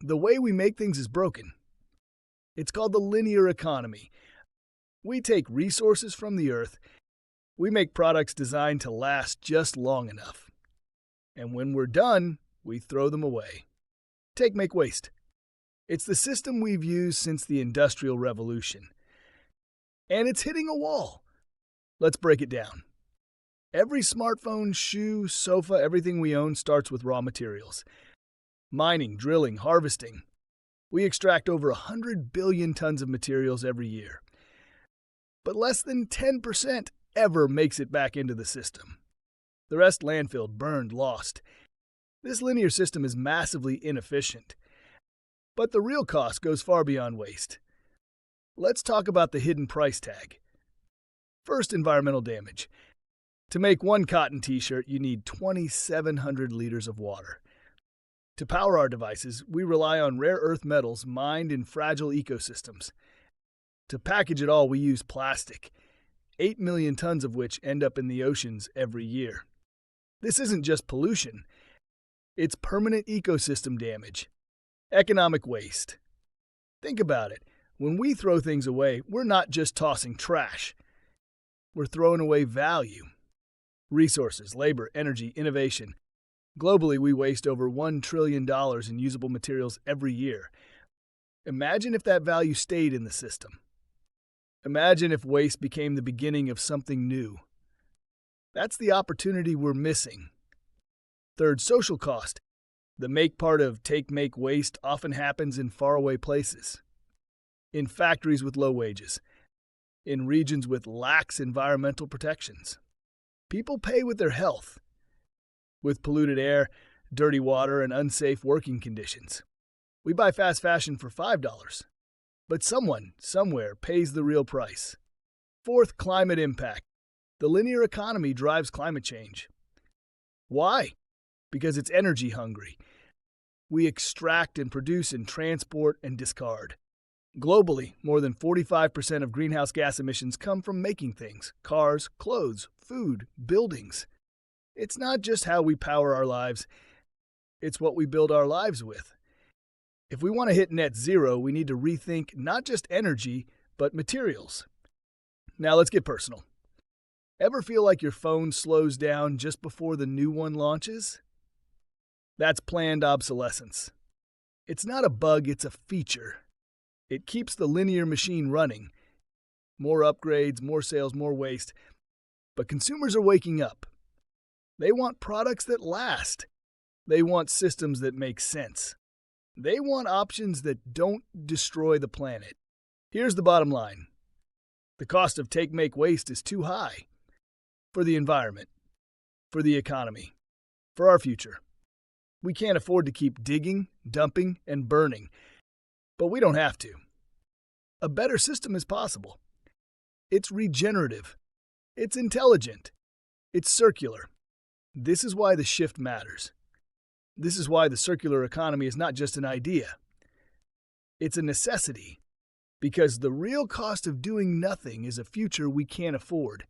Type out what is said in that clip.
The way we make things is broken. It's called the linear economy. We take resources from the earth. We make products designed to last just long enough. And when we're done, we throw them away. Take-make-waste. It's the system we've used since the Industrial Revolution. And it's hitting a wall. Let's break it down. Every smartphone, shoe, sofa, everything we own starts with raw materials. Mining, drilling, harvesting. We extract over 100 billion tons of materials every year. But less than 10% ever makes it back into the system. The rest landfilled, burned, lost. This linear system is massively inefficient. But the real cost goes far beyond waste. Let's talk about the hidden price tag. First, environmental damage. To make one cotton t-shirt, you need 2,700 liters of water. To power our devices, we rely on rare earth metals mined in fragile ecosystems. To package it all, we use plastic, 8 million tons of which end up in the oceans every year. This isn't just pollution. It's permanent ecosystem damage. Economic waste. Think about it. When we throw things away, we're not just tossing trash. We're throwing away value. Resources, labor, energy, innovation. Globally, we waste over $1 trillion in usable materials every year. Imagine if that value stayed in the system. Imagine if waste became the beginning of something new. That's the opportunity we're missing. Third, social cost. The make part of take-make-waste often happens in faraway places. In factories with low wages. In regions with lax environmental protections. People pay with their health. With polluted air, dirty water, and unsafe working conditions. We buy fast fashion for $5. But someone, somewhere, pays the real price. Fourth, climate impact. The linear economy drives climate change. Why? Because it's energy hungry. We extract and produce and transport and discard. Globally, more than 45% of greenhouse gas emissions come from making things: cars, clothes, food, buildings. It's not just how we power our lives, it's what we build our lives with. If we want to hit net zero, we need to rethink not just energy, but materials. Now let's get personal. Ever feel like your phone slows down just before the new one launches? That's planned obsolescence. It's not a bug, it's a feature. It keeps the linear machine running. More upgrades, more sales, more waste. But consumers are waking up. They want products that last. They want systems that make sense. They want options that don't destroy the planet. Here's the bottom line. The cost of take-make-waste is too high. For the environment. For the economy. For our future. We can't afford to keep digging, dumping, and burning. But we don't have to. A better system is possible. It's regenerative. It's intelligent. It's circular. This is why the shift matters. This is why the circular economy is not just an idea. It's a necessity. Because the real cost of doing nothing is a future we can't afford.